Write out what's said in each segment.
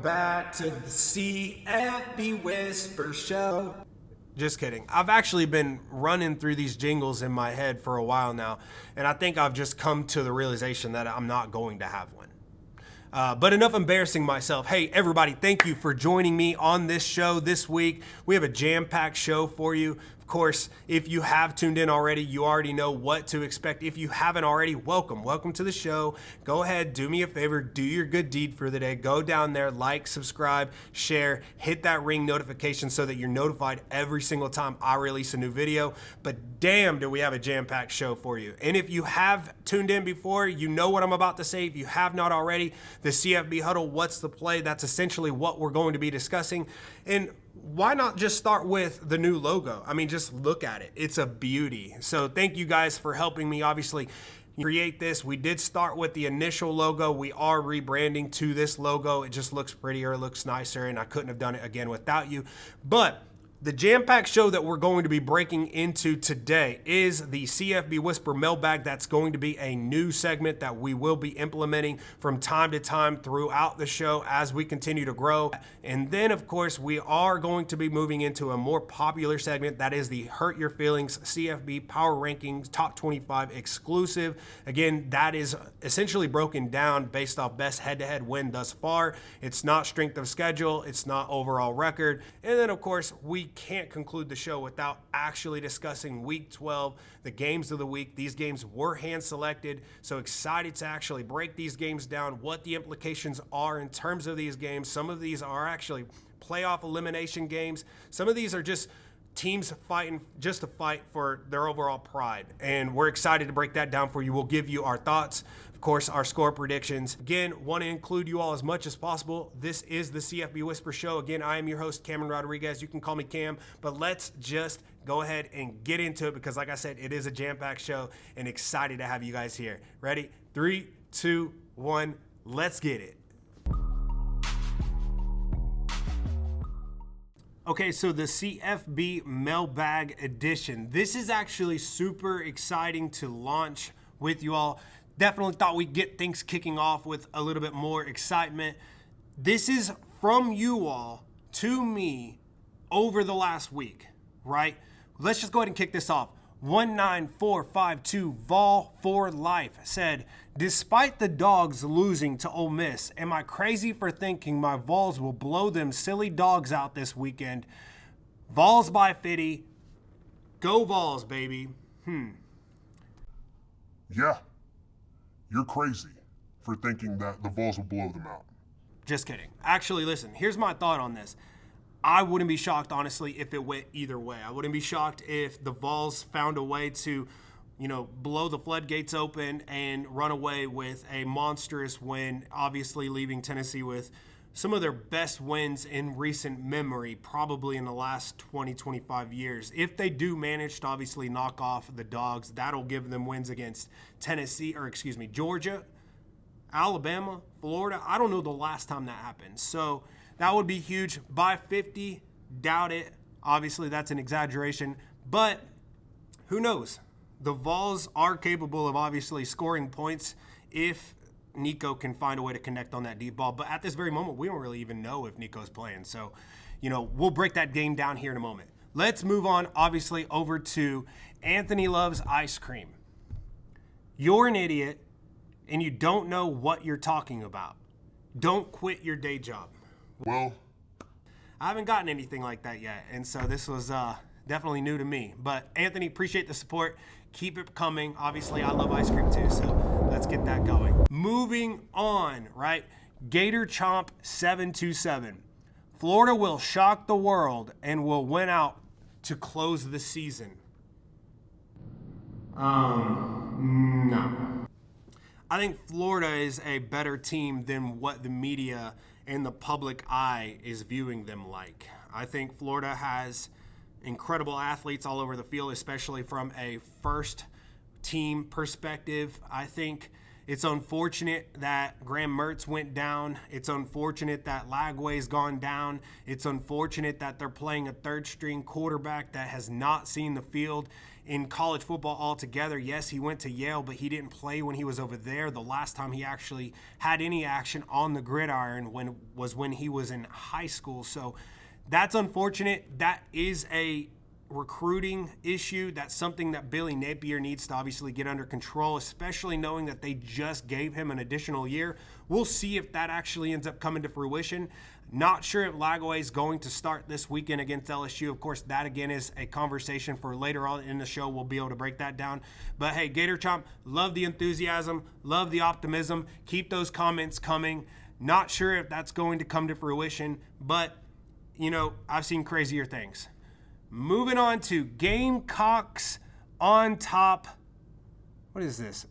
back to the CFB Whisper Show. Just kidding. I've actually been running through these jingles in my head for a while now, and I think I've just come to the realization that I'm not going to have one. But enough embarrassing myself. Hey, everybody, thank you for joining me on this show this week. We have a jam-packed show for you. Of course, if you have tuned in already, you already know what to expect. If you haven't already, welcome to the show. Go ahead, do me a favor, do your good deed for the day. Go down there, like, subscribe, share, hit that ring notification so that you're notified every single time I release a new video. But damn, do we have a jam-packed show for you. And if you have tuned in before, you know what I'm about to say. If you have not already, the CFB Huddle, what's the play? That's essentially what we're going to be discussing. And why not just start with the new logo? I mean, just look at it. It's a beauty. So thank you guys for helping me, obviously, create this. We did start with the initial logo. We are rebranding to this logo. It just looks prettier, it looks nicer, and I couldn't have done it again without you. But the jam-packed show that we're going to be breaking into today is the CFB Whisper Mailbag. That's going to be a new segment that we will be implementing from time to time throughout the show as we continue to grow. And then, of course, we are going to be moving into a more popular segment that is the Hurt Your Feelings CFB Power Rankings Top 25 exclusive. Again, that is essentially broken down based off best head-to-head win thus far. It's not strength of schedule. It's not overall record. And then, of course, we can't conclude the show without actually discussing week 12, the games of the week. These games were hand selected, so excited to actually break these games down, what the implications are in terms of these games. Some of these are actually playoff elimination games. Some of these are just teams fighting just to fight for their overall pride, and we're excited to break that down for you. We'll give you our thoughts, of course, our score predictions. Again, want to include you all as much as possible. This is the CFB Whisper Show. Again, I am your host, Cameron Rodriguez. You can call me Cam, but let's just go ahead and get into it because, like I said, it is a jam-packed show, and excited to have you guys here. Ready? 3, 2, 1, let's get it. Okay, so the CFB Mailbag Edition. This is actually super exciting to launch with you all. Definitely thought we'd get things kicking off with a little bit more excitement. This is from you all to me over the last week, right? Let's just go ahead and kick this off. 19452 Vol for Life said, despite the Dogs losing to Ole Miss, am I crazy for thinking my Vols will blow them silly Dogs out this weekend? Vols by Fitty. Go Vols, baby. Yeah, you're crazy for thinking that the Vols will blow them out. Just kidding. Actually, listen, here's my thought on this. I wouldn't be shocked, honestly, if it went either way. I wouldn't be shocked if the Vols found a way to, blow the floodgates open and run away with a monstrous win, obviously leaving Tennessee with some of their best wins in recent memory, probably in the last 20, 25 years. If they do manage to obviously knock off the Dogs, that'll give them wins against Georgia, Alabama, Florida. I don't know the last time that happened. So that would be huge. By 50, doubt it. Obviously, that's an exaggeration, but who knows? The Vols are capable of obviously scoring points if Nico can find a way to connect on that deep ball. But at this very moment, we don't really even know if Nico's playing. So, we'll break that game down here in a moment. Let's move on, obviously, over to Anthony Loves Ice Cream. You're an idiot, and you don't know what you're talking about. Don't quit your day job. Well, I haven't gotten anything like that yet, and so this was definitely new to me. But Anthony, appreciate the support. Keep it coming. Obviously, I love ice cream too, so let's get that going. Moving on, right? Gator Chomp 727. Florida will shock the world and will win out to close the season. No. I think Florida is a better team than what the media and the public eye is viewing them like. I think Florida has incredible athletes all over the field, especially from a first team perspective. I think It's unfortunate that Graham Mertz went down. It's unfortunate that Lagway's gone down. It's unfortunate that they're playing a third-string quarterback that has not seen the field in college football altogether. Yes, he went to Yale, but he didn't play when he was over there. The last time he actually had any action on the gridiron was when he was in high school. So that's unfortunate. That is a recruiting issue. That's something that Billy Napier needs to obviously get under control, especially knowing that they just gave him an additional year. We'll see if that actually ends up coming to fruition. Not sure if Lagway is going to start this weekend against LSU. Of course, that again is a conversation for later on in the show. We'll be able to break that down. But hey, Gator Chomp, love the enthusiasm, love the optimism. Keep those comments coming. Not sure if that's going to come to fruition, but you know, I've seen crazier things. Moving on to Gamecocks on top. What is this?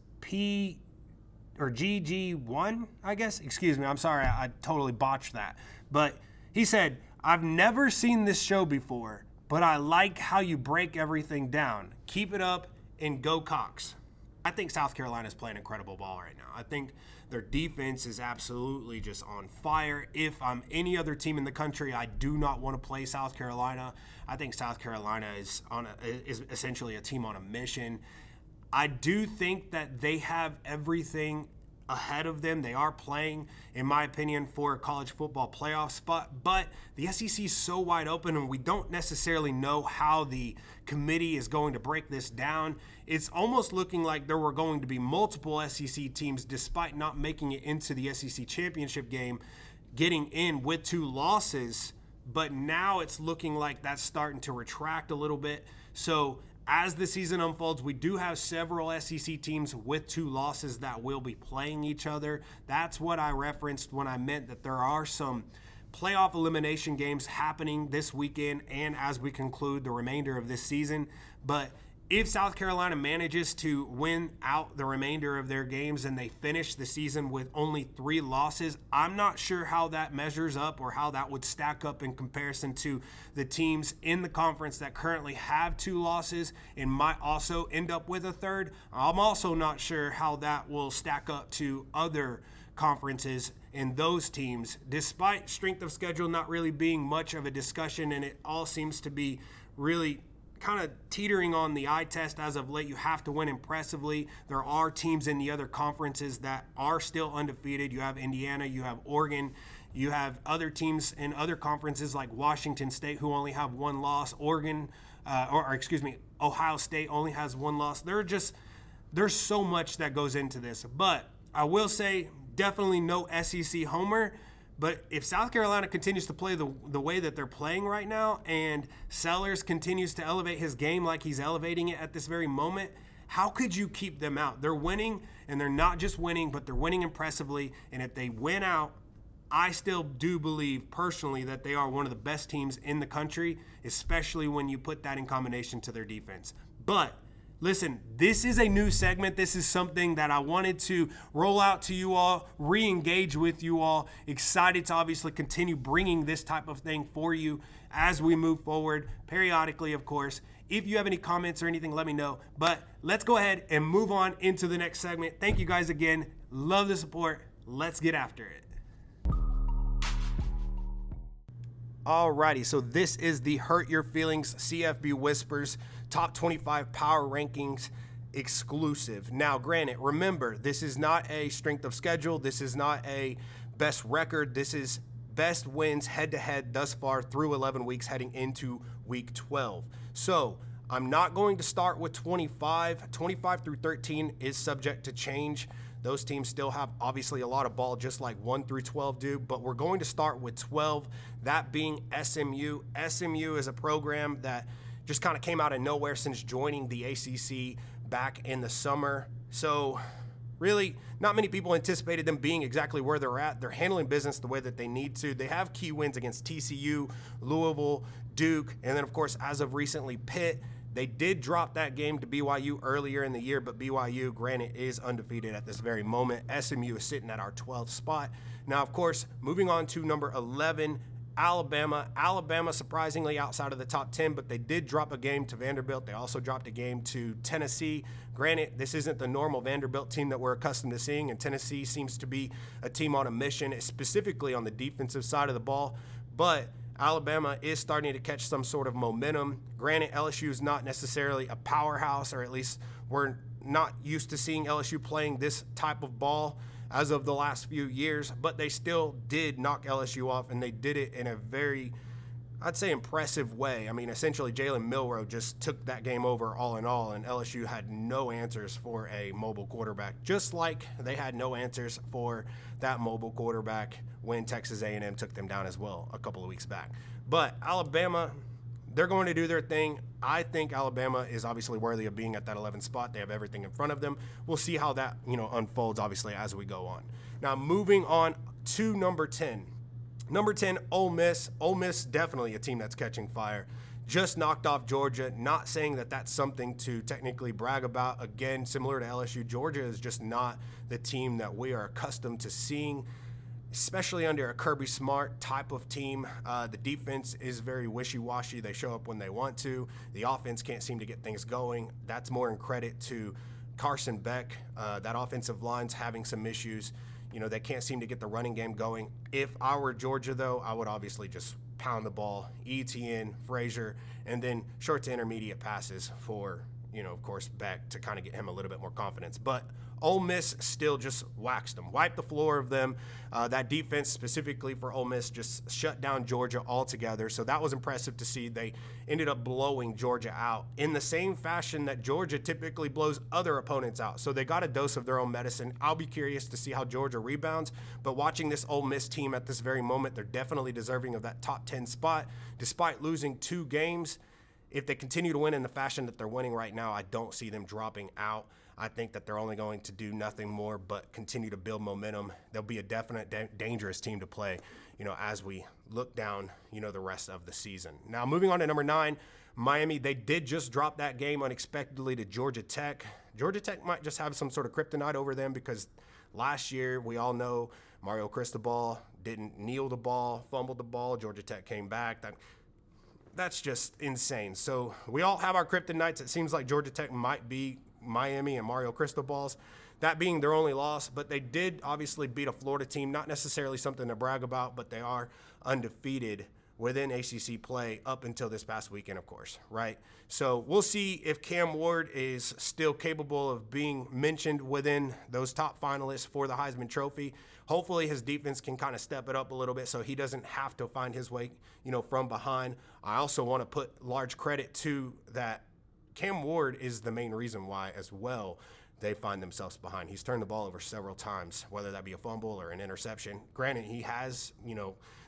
GG1, I guess? Excuse me. I'm sorry. I totally botched that. But he said, I've never seen this show before, but I like how you break everything down. Keep it up and go Cox. I think South Carolina is playing incredible ball right now. I think their defense is absolutely just on fire. If I'm any other team in the country, I do not want to play South Carolina. I think South Carolina is essentially a team on a mission. I do think that they have everything ahead of them. They are playing, in my opinion, for a college football playoff spot, but the SEC is so wide open and we don't necessarily know how the committee is going to break this down. It's almost looking like there were going to be multiple SEC teams, despite not making it into the SEC championship game, getting in with 2 losses, but now it's looking like that's starting to retract a little bit. So as the season unfolds, we do have several SEC teams with 2 losses that will be playing each other. That's what I referenced when I meant that there are some playoff elimination games happening this weekend and as we conclude the remainder of this season. But if South Carolina manages to win out the remainder of their games and they finish the season with only 3 losses, I'm not sure how that measures up or how that would stack up in comparison to the teams in the conference that currently have 2 losses and might also end up with a 3rd. I'm also not sure how that will stack up to other conferences and those teams, despite strength of schedule not really being much of a discussion, and it all seems to be really kind of teetering on the eye test as of late. You have to win impressively. There are teams in the other conferences that are still undefeated. You have Indiana, you have Oregon, you have other teams in other conferences like Washington State who only have 1 loss. Ohio State only has 1 loss. There's so much that goes into this. But I will say, definitely no SEC homer. But if South Carolina continues to play the way that they're playing right now and Sellers continues to elevate his game like he's elevating it at this very moment, how could you keep them out? They're winning, and they're not just winning, but they're winning impressively. And if they win out, I still do believe personally that they are one of the best teams in the country, especially when you put that in combination to their defense. But listen, this is a new segment. This is something that I wanted to roll out to you all, re-engage with you all. Excited to obviously continue bringing this type of thing for you as we move forward, periodically, of course. If you have any comments or anything, let me know. But let's go ahead and move on into the next segment. Thank you guys again. Love the support. Let's get after it. Alrighty, so this is the Hurt Your Feelings CFB Whispers Top 25 Power Rankings exclusive. Now, granted, remember, this is not a strength of schedule. This is not a best record. This is best wins head-to-head thus far through 11 weeks heading into week 12. So I'm not going to start with 25. 25 through 13 is subject to change. Those teams still have obviously a lot of ball, just like 1 through 12 do, but we're going to start with 12, that being SMU. SMU is a program that just kind of came out of nowhere since joining the ACC back in the summer. So really, not many people anticipated them being exactly where they're at. They're handling business the way that they need to. They have key wins against TCU, Louisville, Duke, and then, of course, as of recently, Pitt. They did drop that game to BYU earlier in the year, but BYU, granted, is undefeated at this very moment. SMU is sitting at our 12th spot. Now, of course, moving on to number 11, Alabama surprisingly outside of the top 10, but they did drop a game to Vanderbilt. They also dropped a game to Tennessee. Granted, this isn't the normal Vanderbilt team that we're accustomed to seeing, and Tennessee seems to be a team on a mission, specifically on the defensive side of the ball. But Alabama is starting to catch some sort of momentum. Granted, LSU is not necessarily a powerhouse, or at least we're not used to seeing LSU playing this type of ball as of the last few years, but they still did knock LSU off, and they did it in a very, I'd say, impressive way. I mean, essentially, Jalen Milroe just took that game over all in all, and LSU had no answers for a mobile quarterback, just like they had no answers for that mobile quarterback when Texas A&M took them down as well a couple of weeks back. But Alabama, they're going to do their thing. I think Alabama is obviously worthy of being at that 11th spot. They have everything in front of them. We'll see how that, unfolds, obviously, as we go on. Now, moving on to number 10. Number 10, Ole Miss. Ole Miss, definitely a team that's catching fire. Just knocked off Georgia. Not saying that that's something to technically brag about. Again, similar to LSU, Georgia is just not the team that we are accustomed to seeing, especially under a Kirby Smart type of team. The defense is very wishy-washy. They show up when they want to. The offense can't seem to get things going. That's more in credit to Carson Beck. That offensive line's having some issues. They can't seem to get the running game going. If I were Georgia, though, I would obviously just pound the ball, Etienne, Frazier, and then short to intermediate passes for, of course, Beck to kind of get him a little bit more confidence. But Ole Miss still just waxed them, wiped the floor of them. That defense specifically for Ole Miss just shut down Georgia altogether. So that was impressive to see. They ended up blowing Georgia out in the same fashion that Georgia typically blows other opponents out. So they got a dose of their own medicine. I'll be curious to see how Georgia rebounds. But watching this Ole Miss team at this very moment, they're definitely deserving of that top 10 spot. Despite losing 2 games, if they continue to win in the fashion that they're winning right now, I don't see them dropping out. I think that they're only going to do nothing more but continue to build momentum. They'll be a definite dangerous team to play, as we look down, the rest of the season. Now, moving on to number 9, Miami. They did just drop that game unexpectedly to Georgia Tech. Georgia Tech might just have some sort of kryptonite over them because last year, we all know Mario Cristobal didn't kneel the ball, fumbled the ball. Georgia Tech came back. That's just insane. So we all have our kryptonites. It seems like Georgia Tech might be Miami and Mario Cristobal's, that being their only loss. But they did obviously beat a Florida team, not necessarily something to brag about, but they are undefeated within ACC play up until this past weekend, of course, right? So we'll see if Cam Ward is still capable of being mentioned within those top finalists for the Heisman Trophy. Hopefully his defense can kind of step it up a little bit so he doesn't have to find his way, from behind. I also want to put large credit to that Cam Ward is the main reason why as well they find themselves behind. He's turned the ball over several times, whether that be a fumble or an interception. Granted, he has,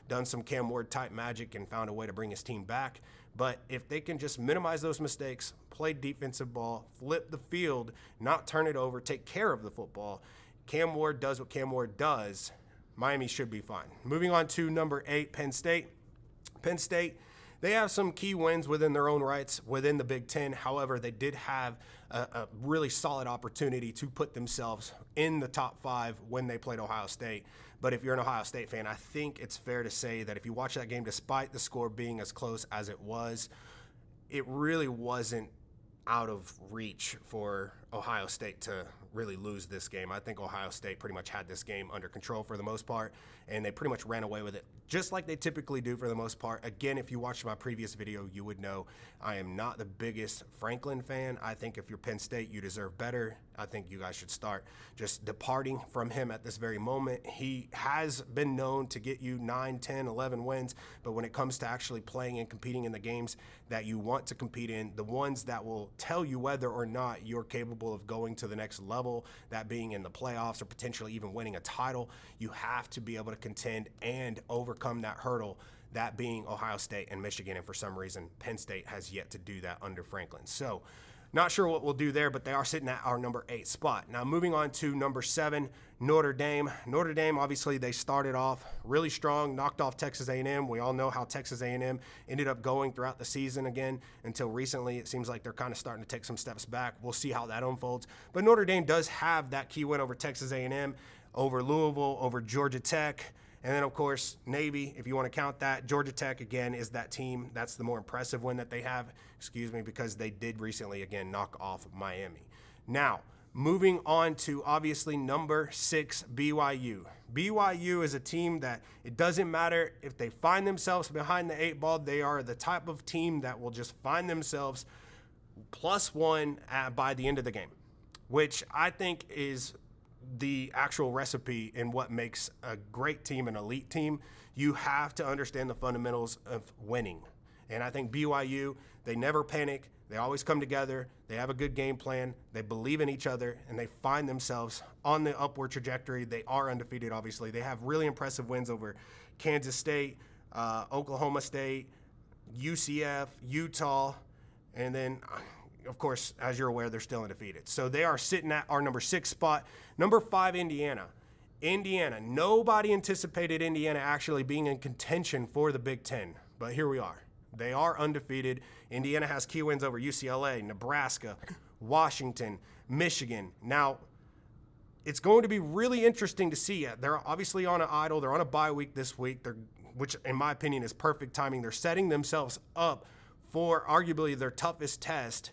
done some Cam Ward type magic and found a way to bring his team back. But if they can just minimize those mistakes, play defensive ball, flip the field, not turn it over, take care of the football, Cam Ward does what Cam Ward does, Miami should be fine. Moving on to number 8, Penn State. Penn State, they have some key wins within their own rights within the Big Ten. However, they did have a really solid opportunity to put themselves in the top 5 when they played Ohio State. But if you're an Ohio State fan, I think it's fair to say that if you watch that game, despite the score being as close as it was, it really wasn't out of reach for Ohio State to really lose this game. I think Ohio State pretty much had this game under control for the most part, and they pretty much ran away with it, just like they typically do for the most part. Again, if you watched my previous video, you would know I am not the biggest Franklin fan. I think if you're Penn State, you deserve better. I think you guys should start just departing from him at this very moment. He has been known to get you 9, 10, 11 wins, but when it comes to actually playing and competing in the games that you want to compete in, the ones that will tell you whether or not you're capable of going to the next level, that being in the playoffs or potentially even winning a title, you have to be able to contend and overcome that hurdle, that being Ohio State and Michigan. And for some reason, Penn State has yet to do that under Franklin. So not sure what we'll do there, but they are sitting at our number 8 spot. Now moving on to number 7, Notre Dame. Notre Dame, obviously, they started off really strong, knocked off Texas A&M. We all know how Texas A&M ended up going throughout the season again until recently. It seems like they're kind of starting to take some steps back. We'll see how that unfolds. But Notre Dame does have that key win over Texas A&M, over Louisville, over Georgia Tech, And then, of course, Navy, if you want to count that. Georgia Tech, again, is that team. That's the more impressive win that they have, because they did recently, again, knock off Miami. Now, moving on to, obviously, number 6, BYU. BYU is a team that it doesn't matter if they find themselves behind the 8 ball. They are the type of team that will just find themselves +1 by the end of the game, which I think is the actual recipe in what makes a great team an elite team. You have to understand the fundamentals of winning. And I think BYU, they never panic. They always come together. They have a good game plan. They believe in each other, and they find themselves on the upward trajectory. They are undefeated, obviously. They have really impressive wins over Kansas State, Oklahoma State, UCF, Utah, and then, of course, as you're aware, they're still undefeated. So they are sitting at our number 6 spot. Number 5, Indiana. Indiana, nobody anticipated Indiana actually being in contention for the Big Ten, but here we are. They are undefeated. Indiana has key wins over UCLA, Nebraska, Washington, Michigan. Now, it's going to be really interesting to see. They're obviously on an idle. They're on a bye week this week, which in my opinion is perfect timing. They're setting themselves up for arguably their toughest test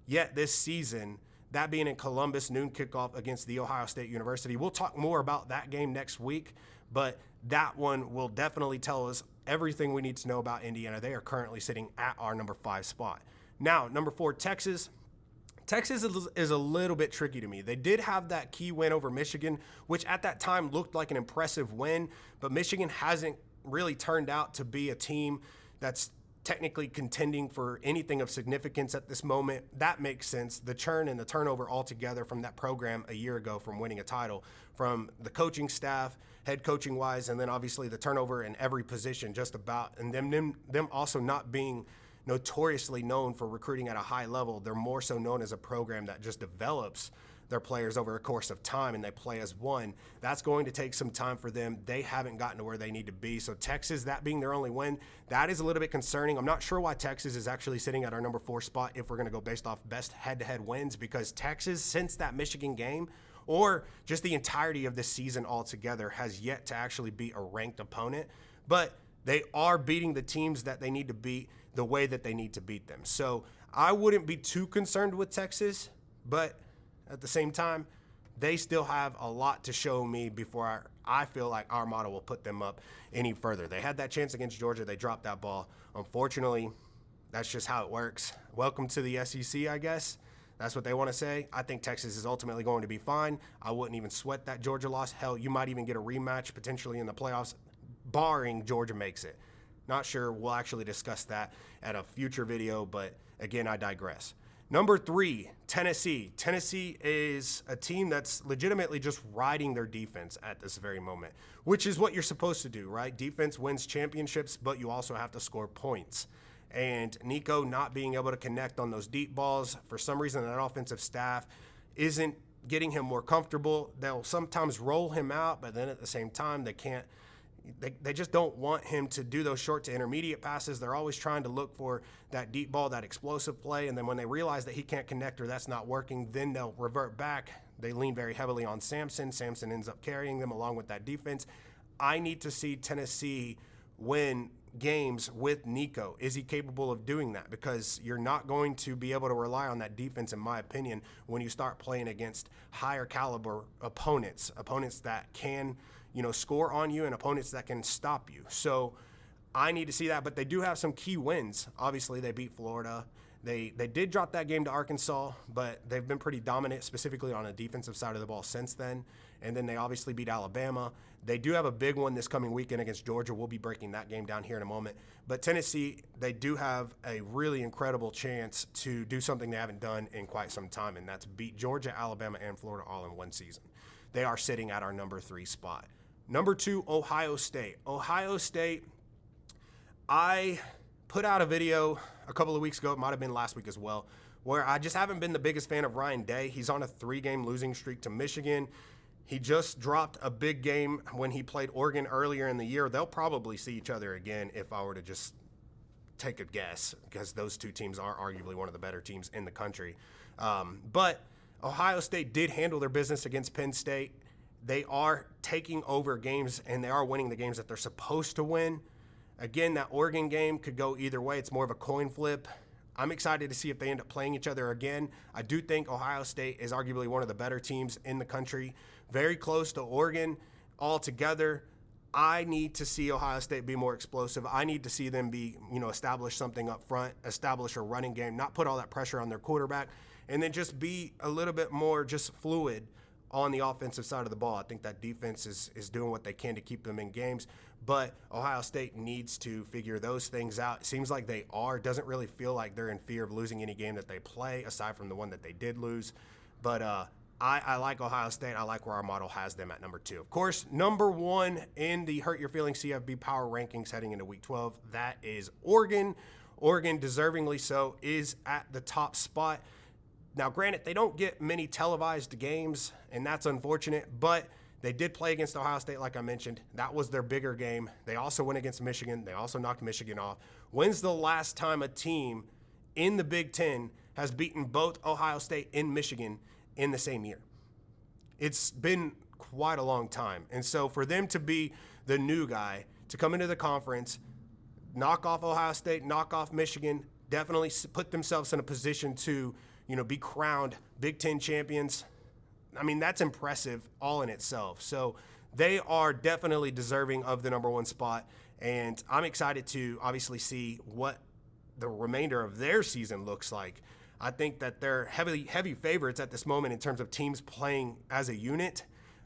yet this season, that being in Columbus, noon kickoff against the Ohio State University. We'll talk more about that game next week, but that one will definitely tell us everything we need to know about Indiana. They are currently sitting at our number 5 spot. Now, number 4, Texas. Texas is a little bit tricky to me. They did have that key win over Michigan, which at that time looked like an impressive win, but Michigan hasn't really turned out to be a team that's technically contending for anything of significance at this moment. That makes sense. The churn and the turnover altogether from that program a year ago from winning a title, from the coaching staff, head coaching wise, and then obviously the turnover in every position just about, and them also not being notoriously known for recruiting at a high level. They're more so known as a program that just develops their players over a course of time and they play as one. That's going to take some time for them. They haven't gotten to where they need to be. So Texas, that being their only win, that is a little bit concerning. I'm not sure why Texas is actually sitting at our number 4 spot if we're going to go based off best head-to-head wins, because Texas, since that Michigan game, or just the entirety of this season altogether, has yet to actually beat a ranked opponent. But they are beating the teams that they need to beat the way that they need to beat them. So I wouldn't be too concerned with Texas, but at the same time, they still have a lot to show me before I feel like our model will put them up any further. They had that chance against Georgia. They dropped that ball. Unfortunately, that's just how it works. Welcome to the SEC, I guess. That's what they want to say. I think Texas is ultimately going to be fine. I wouldn't even sweat that Georgia loss. Hell, you might even get a rematch potentially in the playoffs, barring Georgia makes it. Not sure. We'll actually discuss that at a future video, but again, I digress. Number 3, Tennessee. Tennessee is a team that's legitimately just riding their defense at this very moment, which is what you're supposed to do, right? Defense wins championships, but you also have to score points. And Nico not being able to connect on those deep balls, for some reason that offensive staff isn't getting him more comfortable. They'll sometimes roll him out, but then at the same time, they just don't want him to do those short to intermediate passes. They're always trying to look for that deep ball, that explosive play. And then when they realize that he can't connect or that's not working, then they'll revert back. They lean very heavily on Samson. Samson ends up carrying them along with that defense. I need to see Tennessee win games with Nico. Is he capable of doing that? Because you're not going to be able to rely on that defense, in my opinion, when you start playing against higher caliber opponents that can, score on you and opponents that can stop you. So I need to see that, but they do have some key wins. Obviously, they beat Florida. They did drop that game to Arkansas, but they've been pretty dominant, specifically on the defensive side of the ball since then. And then they obviously beat Alabama. They do have a big one this coming weekend against Georgia. We'll be breaking that game down here in a moment. But Tennessee, they do have a really incredible chance to do something they haven't done in quite some time, and that's beat Georgia, Alabama, and Florida all in one season. They are sitting at our number 3 spot. Number 2, Ohio State. Ohio State, I put out a video a couple of weeks ago, it might have been last week as well, where I just haven't been the biggest fan of Ryan Day. He's on a 3-game losing streak to Michigan. He just dropped a big game when he played Oregon earlier in the year. They'll probably see each other again if I were to just take a guess, because those two teams are arguably one of the better teams in the country. But Ohio State did handle their business against Penn State. they are taking over games and they are winning the games that they're supposed to win. Again, that Oregon game could go either way. It's more of a coin flip. I'm excited to see if they end up playing each other again. I do think Ohio State is arguably one of the better teams in the country, very close to Oregon altogether. I need to see Ohio State be more explosive. I need to see them be, establish something up front, establish a running game, not put all that pressure on their quarterback, and then just be a little bit more just fluid on the offensive side of the ball. I think that defense is doing what they can to keep them in games, but Ohio State needs to figure those things out. It seems like they are. It doesn't really feel like they're in fear of losing any game that they play, aside from the one that they did lose. But I like Ohio State. I like where our model has them at number 2. Of course, number 1 in the Hurt Your Feelings CFB power rankings heading into week 12, that is Oregon. Oregon, deservingly so, is at the top spot. Now, granted, they don't get many televised games, and that's unfortunate, but they did play against Ohio State, like I mentioned. That was their bigger game. They also went against Michigan. They also knocked Michigan off. When's the last time a team in the Big Ten has beaten both Ohio State and Michigan in the same year? It's been quite a long time. And so for them to be the new guy, to come into the conference, knock off Ohio State, knock off Michigan, definitely put themselves in a position to be crowned Big Ten champions. I mean, that's impressive all in itself. So they are definitely deserving of the number 1 spot. And I'm excited to obviously see what the remainder of their season looks like. I think that they're heavy favorites at this moment in terms of teams playing as a unit.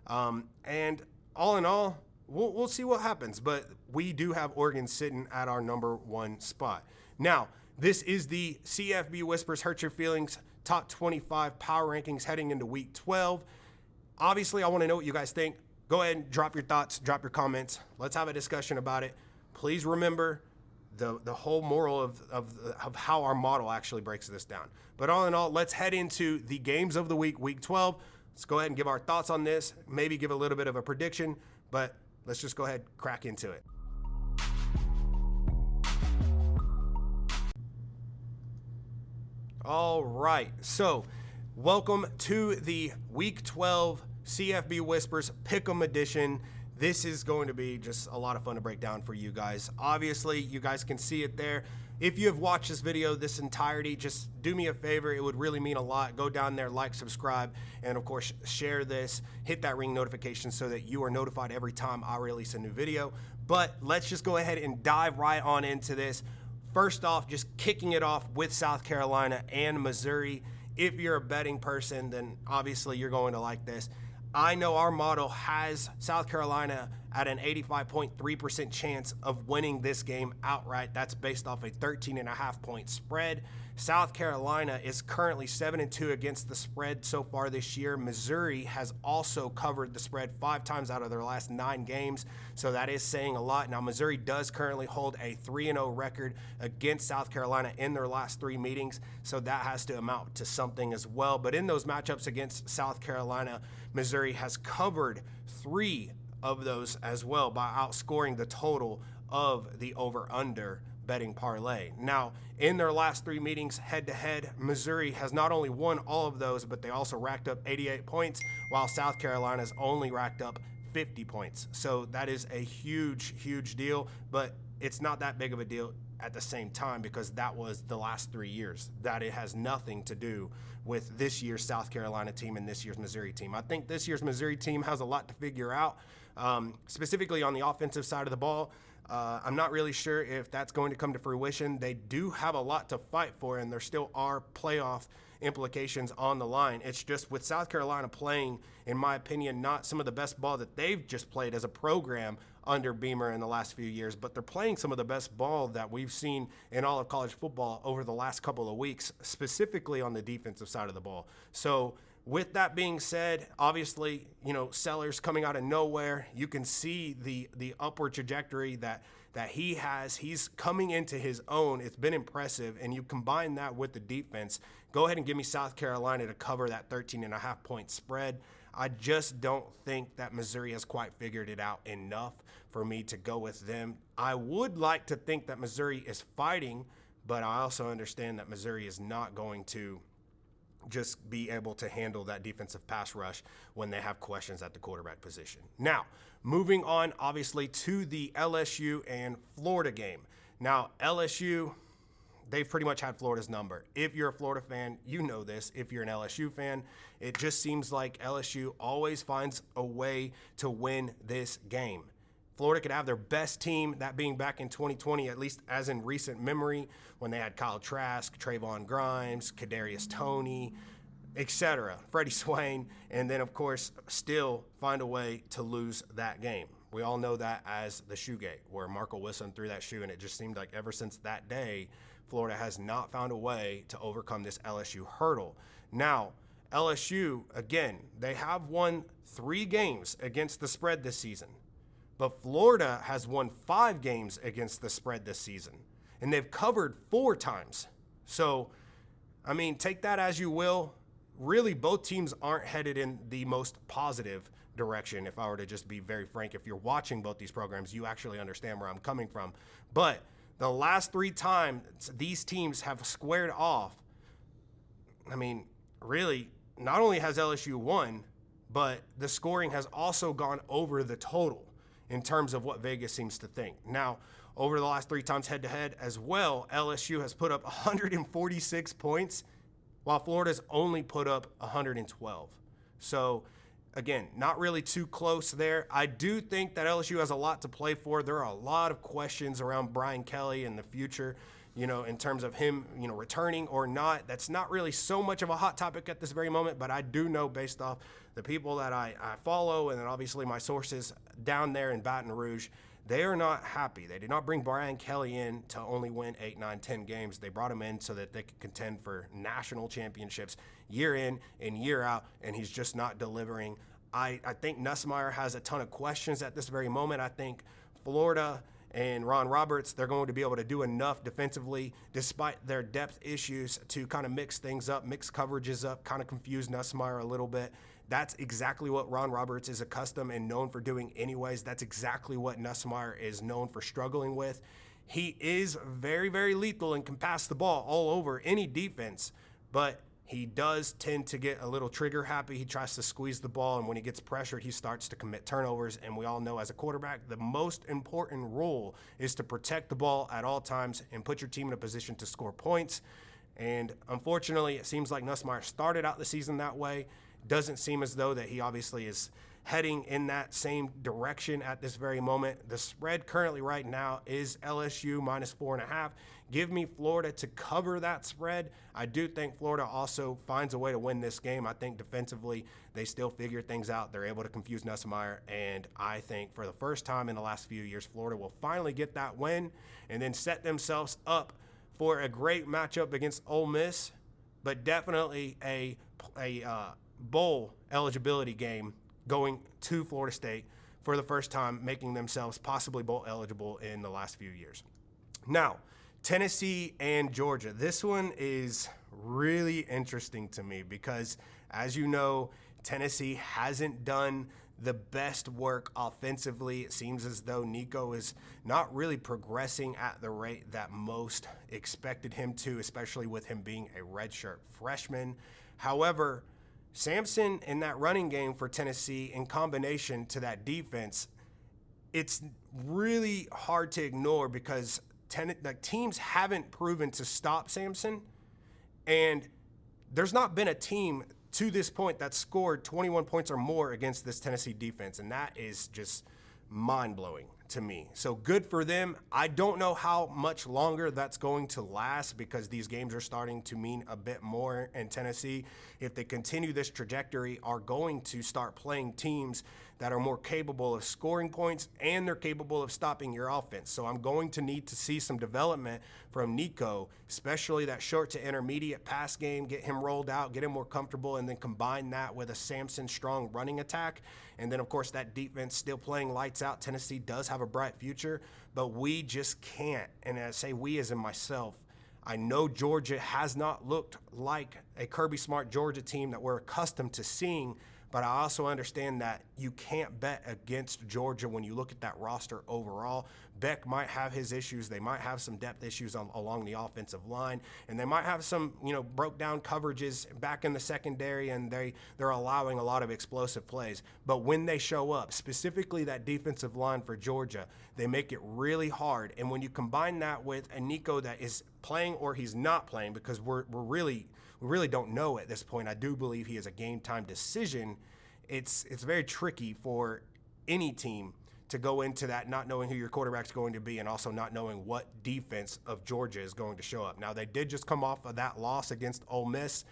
And all in all, we'll see what happens. But we do have Oregon sitting at our number 1 spot. Now, this is the CFB Whispers Hurt Your Feelings top 25 power rankings heading into week 12. Obviously, I want to know what you guys think. Go ahead and drop your thoughts, drop your comments. Let's have a discussion about it. Please remember the whole moral of how our model actually breaks this down. But all in all, let's head into the games of the week, week 12. Let's go ahead and give our thoughts on this, maybe give a little bit of a prediction, but let's just go ahead and crack into it. All right, so welcome to the Week 12 CFB Whispers Pick'em edition. This is going to be just a lot of fun to break down for you guys. Obviously, you guys can see it there. If you have watched this video this entirety, just do me a favor. It would really mean a lot. Go down there, like, subscribe, and of course, share this. Hit that ring notification so that you are notified every time I release a new video. But let's just go ahead and dive right on into this. First off, just kicking it off with South Carolina and Missouri. If you're a betting person, then obviously you're going to like this. I know our model has South Carolina at an 85.3% chance of winning this game outright. That's based off a 13.5 point spread. South Carolina is currently 7-2 against the spread so far this year. Missouri has also covered the spread 5 times out of their last 9 games, so that is saying a lot. Now, Missouri does currently hold a 3-0 record against South Carolina in their last 3 meetings, so that has to amount to something as well. But in those matchups against South Carolina, Missouri has covered 3 of those as well by outscoring the total of the over-under betting parlay. Now, in their last 3 meetings head-to-head, Missouri has not only won all of those, but they also racked up 88 points, while South Carolina's only racked up 50 points. So that is a huge deal, but it's not that big of a deal at the same time because that was the last 3 years. That it has nothing to do with this year's South Carolina team and this year's Missouri team. I think this year's Missouri team has a lot to figure out, specifically on the offensive side of the ball. I'm not really sure if that's going to come to fruition. They do have a lot to fight for, and there still are playoff implications on the line. It's just with South Carolina playing, in my opinion, not some of the best ball that they've just played as a program under Beamer in the last few years, but they're playing some of the best ball that we've seen in all of college football over the last couple of weeks, specifically on the defensive side of the ball. So with that being said, obviously, Sellers coming out of nowhere, you can see the upward trajectory that he has. He's coming into his own. It's been impressive. And you combine that with the defense, go ahead and give me South Carolina to cover that 13.5 point spread. I just don't think that Missouri has quite figured it out enough for me to go with them. I would like to think that Missouri is fighting, but I also understand that Missouri is not going to just be able to handle that defensive pass rush when they have questions at the quarterback position. Now, moving on, obviously, to the LSU and Florida game. Now, LSU, they've pretty much had Florida's number. If you're a Florida fan, you know this. If you're an LSU fan, it just seems like LSU always finds a way to win this game. Florida could have their best team, that being back in 2020, at least as in recent memory, when they had Kyle Trask, Trayvon Grimes, Kadarius Toney, etc., Freddie Swain, and then, of course, still find a way to lose that game. We all know that as the Shoegate, where Marco Wilson threw that shoe, and it just seemed like ever since that day, Florida has not found a way to overcome this LSU hurdle. Now, LSU, again, they have won 3 games against the spread this season. But Florida has won 5 games against the spread this season, and they've covered 4 times. So, I mean, take that as you will. Really, both teams aren't headed in the most positive direction. If I were to just be very frank, if you're watching both these programs, you actually understand where I'm coming from. But the last 3 times these teams have squared off, I mean, really, not only has LSU won, but the scoring has also gone over the total in terms of what Vegas seems to think. Now, over the last 3 times head-to-head as well, LSU has put up 146 points, while Florida's only put up 112. So, again, not really too close there. I do think that LSU has a lot to play for. There are a lot of questions around Brian Kelly in the future, in terms of him, returning or not. That's not really so much of a hot topic at this very moment, but I do know based off the people that I follow and then obviously my sources down there in Baton Rouge, they are not happy. They did not bring Brian Kelly in to only win 8, 9, 10 games. They brought him in so that they could contend for national championships year in and year out, and he's just not delivering. I think Nussmeier has a ton of questions at this very moment. I think Florida and Ron Roberts, they're going to be able to do enough defensively despite their depth issues to kind of mix things up, mix coverages up, kind of confuse Nussmeier a little bit. That's exactly what Ron Roberts is accustomed and known for doing anyways. That's exactly what Nussmeier is known for struggling with. He is very, very lethal and can pass the ball all over any defense, but he does tend to get a little trigger happy. He tries to squeeze the ball, and when he gets pressured, he starts to commit turnovers. And we all know as a quarterback, the most important rule is to protect the ball at all times and put your team in a position to score points. And unfortunately, it seems like Nussmeier started out the season that way. Doesn't seem as though that he obviously is heading in that same direction at this very moment. The spread currently right now is LSU minus 4.5. Give me Florida to cover that spread. I do think Florida also finds a way to win this game. I think defensively they still figure things out. They're able to confuse Nussmeier, and I think for the first time in the last few years, Florida will finally get that win and then set themselves up for a great matchup against Ole Miss, but definitely a bowl eligibility game going to Florida State for the first time, making themselves possibly bowl eligible in the last few years. Now, Tennessee and Georgia. This one is really interesting to me because, as you know, Tennessee hasn't done the best work offensively. It seems as though Nico is not really progressing at the rate that most expected him to, especially with him being a redshirt freshman. However, Sampson in that running game for Tennessee in combination to that defense, it's really hard to ignore because teams haven't proven to stop Sampson, and there's not been a team to this point that scored 21 points or more against this Tennessee defense, and that is just mind-blowing to me. So good for them. I don't know how much longer that's going to last because these games are starting to mean a bit more, and Tennessee, if they continue this trajectory, are going to start playing teams that are more capable of scoring points and they're capable of stopping your offense. So I'm going to need to see some development from Nico, especially that short to intermediate pass game, get him rolled out, get him more comfortable, and then combine that with a Sampson strong running attack. And then, of course, that defense still playing lights out. Tennessee does have a bright future, but we just can't. And I say we as in myself, I know Georgia has not looked like a Kirby Smart Georgia team that we're accustomed to seeing, but I also understand that you can't bet against Georgia when you look at that roster overall. Beck might have his issues. They might have some depth issues along the offensive line, and they might have some, broke down coverages back in the secondary, and they're allowing a lot of explosive plays. But when they show up, specifically that defensive line for Georgia, they make it really hard. And when you combine that with a Nico that is playing or he's not playing, because we really don't know at this point. I do believe he is a game time decision. It's very tricky for any team to go into that not knowing who your quarterback's going to be and also not knowing what defense of Georgia is going to show up. Now, they did just come off of that loss against Ole Miss.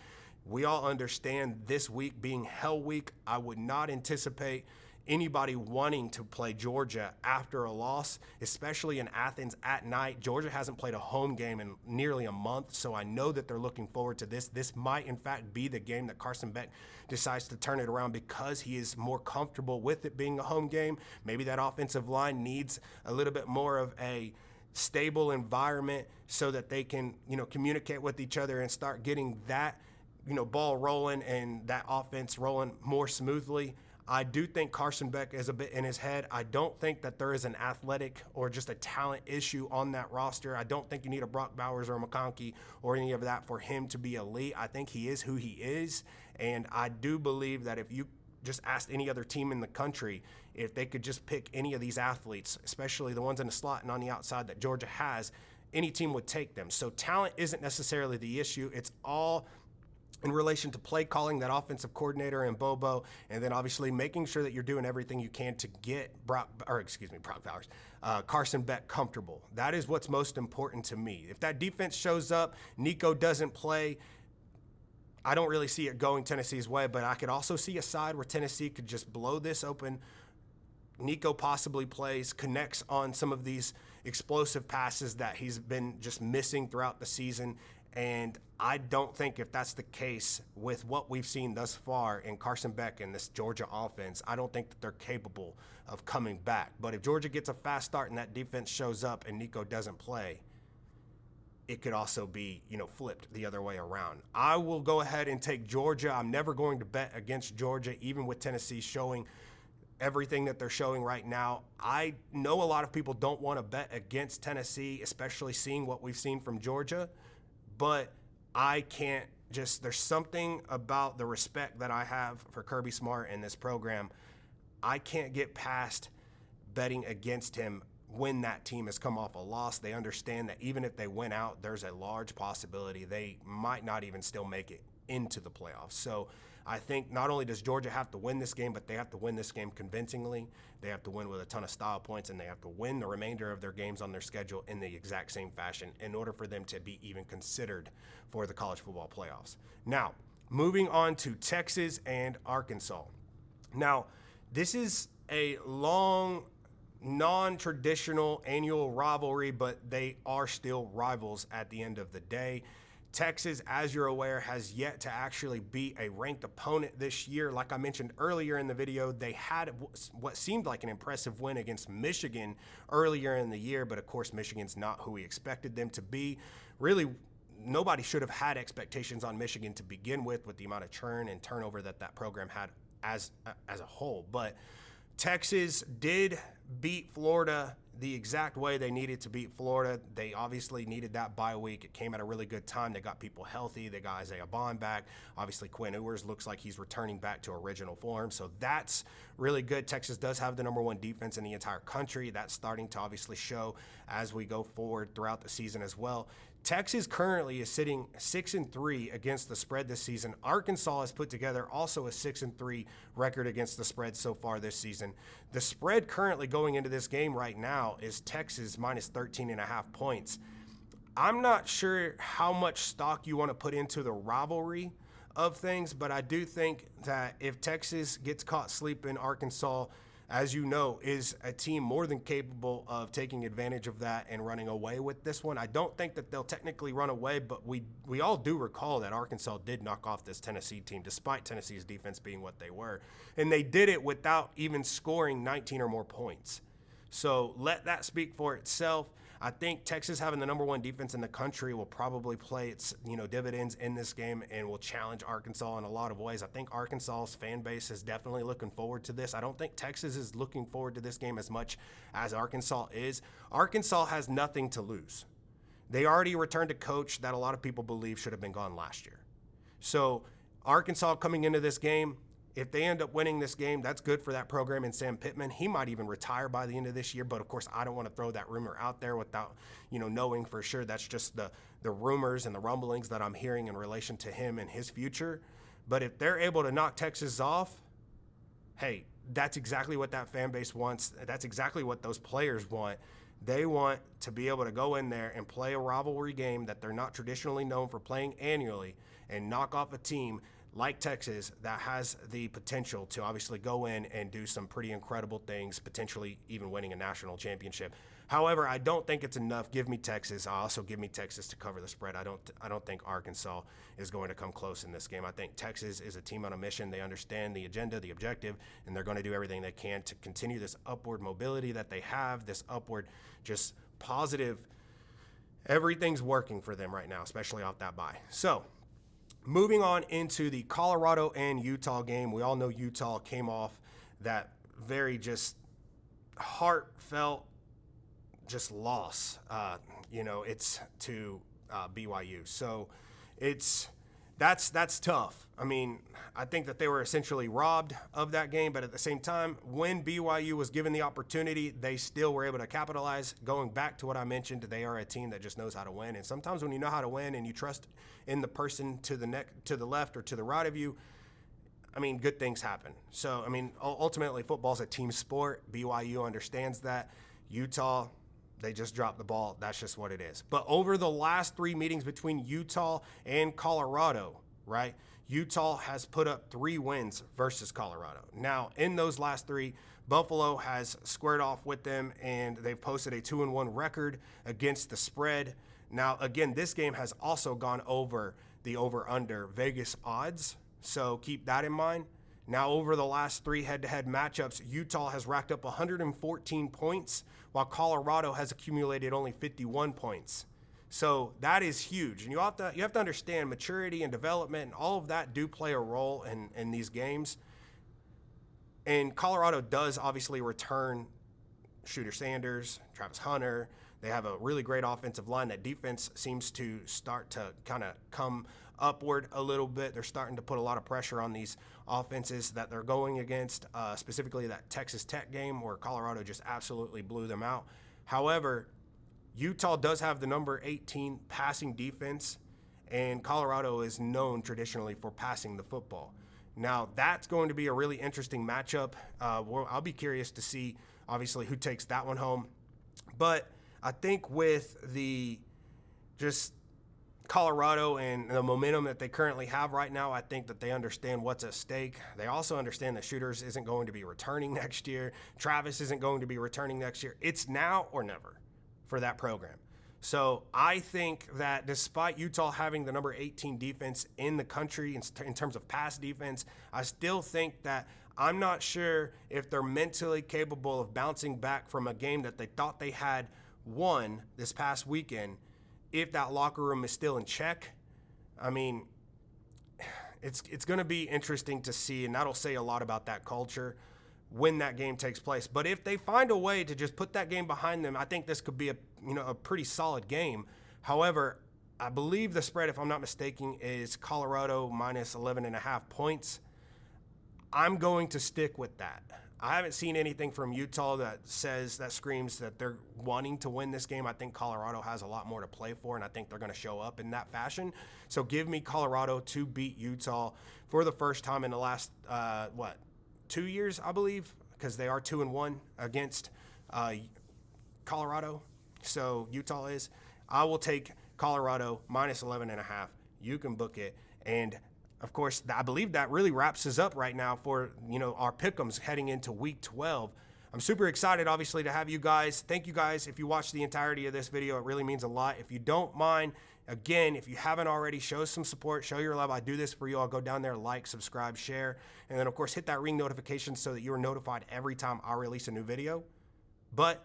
We all understand this week being hell week. I would not anticipate anybody wanting to play Georgia after a loss, especially in Athens at night. Georgia hasn't played a home game in nearly a month, so I know that they're looking forward to this. This might, in fact, be the game that Carson Beck decides to turn it around because he is more comfortable with it being a home game. Maybe that offensive line needs a little bit more of a stable environment so that they can, communicate with each other and start getting that, ball rolling and that offense rolling more smoothly. I do think Carson Beck is a bit in his head. I don't think that there is an athletic or just a talent issue on that roster. I don't think you need a Brock Bowers or a McConkey or any of that for him to be elite. I think he is who he is, and I do believe that if you just asked any other team in the country if they could just pick any of these athletes, especially the ones in the slot and on the outside that Georgia has, any team would take them. So talent isn't necessarily the issue. It's all in relation to play calling, that offensive coordinator and Bobo, and then obviously making sure that you're doing everything you can to get Carson Beck comfortable. That is what's most important to me. If that defense shows up, Nico doesn't play, I don't really see it going Tennessee's way, but I could also see a side where Tennessee could just blow this open. Nico possibly plays, connects on some of these explosive passes that he's been just missing throughout the season. And I don't think if that's the case with what we've seen thus far in Carson Beck and this Georgia offense, I don't think that they're capable of coming back. But if Georgia gets a fast start and that defense shows up and Nico doesn't play, it could also be, flipped the other way around. I will go ahead and take Georgia. I'm never going to bet against Georgia, even with Tennessee showing everything that they're showing right now. I know a lot of people don't want to bet against Tennessee, especially seeing what we've seen from Georgia, but I can't there's something about the respect that I have for Kirby Smart and this program. I can't get past betting against him when that team has come off a loss. They understand that even if they win out, there's a large possibility they might not even still make it into the playoffs. So I think not only does Georgia have to win this game, but they have to win this game convincingly. They have to win with a ton of style points, and they have to win the remainder of their games on their schedule in the exact same fashion in order for them to be even considered for the college football playoffs. Now, moving on to Texas and Arkansas. Now, this is a long, non-traditional annual rivalry, but they are still rivals at the end of the day. Texas, as you're aware, has yet to actually beat a ranked opponent this year. Like I mentioned earlier in the video, they had what seemed like an impressive win against Michigan earlier in the year, but of course, Michigan's not who we expected them to be. Really, nobody should have had expectations on Michigan to begin with the amount of churn and turnover that program had as a whole. But Texas did beat Florida the exact way they needed to beat Florida. They obviously needed that bye week. It came at a really good time. They got people healthy. They got Isaiah Bond back. Obviously, Quinn Ewers looks like he's returning back to original form. So that's really good. Texas does have the number one defense in the entire country. That's starting to obviously show as we go forward throughout the season as well. Texas currently is sitting 6-3 against the spread this season. Arkansas has put together also a 6-3 record against the spread so far this season. The spread currently going into this game right now is Texas minus 13.5 points. I'm not sure how much stock you want to put into the rivalry of things, but I do think that if Texas gets caught sleeping, Arkansas, as you know, is a team more than capable of taking advantage of that and running away with this one. I don't think that they'll technically run away, but we all do recall that Arkansas did knock off this Tennessee team, despite Tennessee's defense being what they were. And they did it without even scoring 19 or more points. So let that speak for itself. I think Texas having the number 1 defense in the country will probably play its dividends in this game and will challenge Arkansas in a lot of ways. I think Arkansas's fan base is definitely looking forward to this. I don't think Texas is looking forward to this game as much as Arkansas is. Arkansas has nothing to lose. They already returned a coach that a lot of people believe should have been gone last year. So Arkansas coming into this game, if they end up winning this game, that's good for that program and Sam Pittman. He might even retire by the end of this year, but of course I don't want to throw that rumor out there without, knowing for sure. That's just the rumors and the rumblings that I'm hearing in relation to him and his future. But if they're able to knock Texas off, hey, that's exactly what that fan base wants. That's exactly what those players want. They want to be able to go in there and play a rivalry game that they're not traditionally known for playing annually and knock off a team like Texas that has the potential to obviously go in and do some pretty incredible things, potentially even winning a national championship. However, I don't think it's enough. Give me Texas. I also give me Texas to cover the spread. I don't think Arkansas is going to come close in this game. I think Texas is a team on a mission. They understand the agenda, the objective, and they're going to do everything they can to continue this upward mobility that they have, this upward just positive. Everything's working for them right now, especially off that bye. So, moving on into the Colorado and Utah game. We all know Utah came off that very just heartfelt just loss. It's to BYU. So that's tough. I mean, I think that they were essentially robbed of that game, but at the same time, when BYU was given the opportunity, they still were able to capitalize. Going back to what I mentioned, they are a team that just knows how to win. And sometimes when you know how to win and you trust in the person to the left or to the right of you, I mean, good things happen. So, I mean, ultimately, football's a team sport. BYU understands that. Utah, they just dropped the ball. That's just what it is. But over the last 3 meetings between Utah and Colorado, right, Utah has put up 3 wins versus Colorado. Now, in those last 3, Buffalo has squared off with them, and they've posted a 2-1 record against the spread. Now, again, this game has also gone over the over-under Vegas odds, so keep that in mind. Now, over the last 3 head-to-head matchups, Utah has racked up 114 points, while Colorado has accumulated only 51 points. So that is huge. And you have to understand maturity and development and all of that do play a role in these games. And Colorado does obviously return Shooter Sanders, Travis Hunter. They have a really great offensive line. That defense seems to start to kind of come upward a little bit. They're starting to put a lot of pressure on these offenses that they're going against, specifically that Texas Tech game where Colorado just absolutely blew them out. However, Utah does have the number 18 passing defense, and Colorado is known traditionally for passing the football. Now, that's going to be a really interesting matchup. I'll be curious to see, obviously, who takes that one home. But I think with the just Colorado and the momentum that they currently have right now, I think that they understand what's at stake. They also understand that Shooters isn't going to be returning next year. Travis isn't going to be returning next year. It's now or never for that program. So I think that despite Utah having the number 18 defense in the country in terms of pass defense, I still think that I'm not sure if they're mentally capable of bouncing back from a game that they thought they had won this past weekend, if that locker room is still in check. I mean, it's going to be interesting to see, and that'll say a lot about that culture when that game takes place. But if they find a way to just put that game behind them, I think this could be a pretty solid game. However, I believe the spread, if I'm not mistaken, is Colorado minus 11.5 points. I'm going to stick with that. I haven't seen anything from Utah that screams that they're wanting to win this game. I think Colorado has a lot more to play for, and I think they're going to show up in that fashion. So give me Colorado to beat Utah for the first time in the last, 2 years, I believe, because they are 2-1 against Colorado. So Utah is. I will take Colorado minus 11.5. You can book it. And of course, I believe that really wraps us up right now for, our pickems heading into week 12. I'm super excited, obviously, to have you guys. Thank you guys. If you watched the entirety of this video, it really means a lot. If you don't mind, again, if you haven't already, show some support, show your love. I do this for you. I'll go down there, like, subscribe, share, and then, of course, hit that ring notification so that you're notified every time I release a new video. But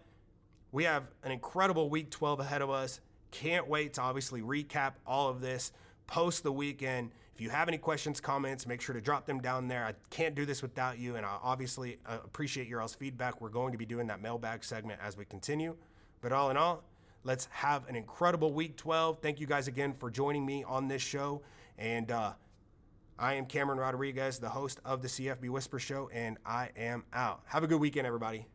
We have an incredible week 12 ahead of us. Can't wait to obviously recap all of this post the weekend. If you have any questions, comments, make sure to drop them down there. I can't do this without you, and I obviously appreciate your all's feedback. We're going to be doing that mailbag segment as we continue. But all in all, let's have an incredible week 12. Thank you guys again for joining me on this show. And I am Cameron Rodriguez, the host of the CFB Whisper Show, and I am out. Have a good weekend, everybody.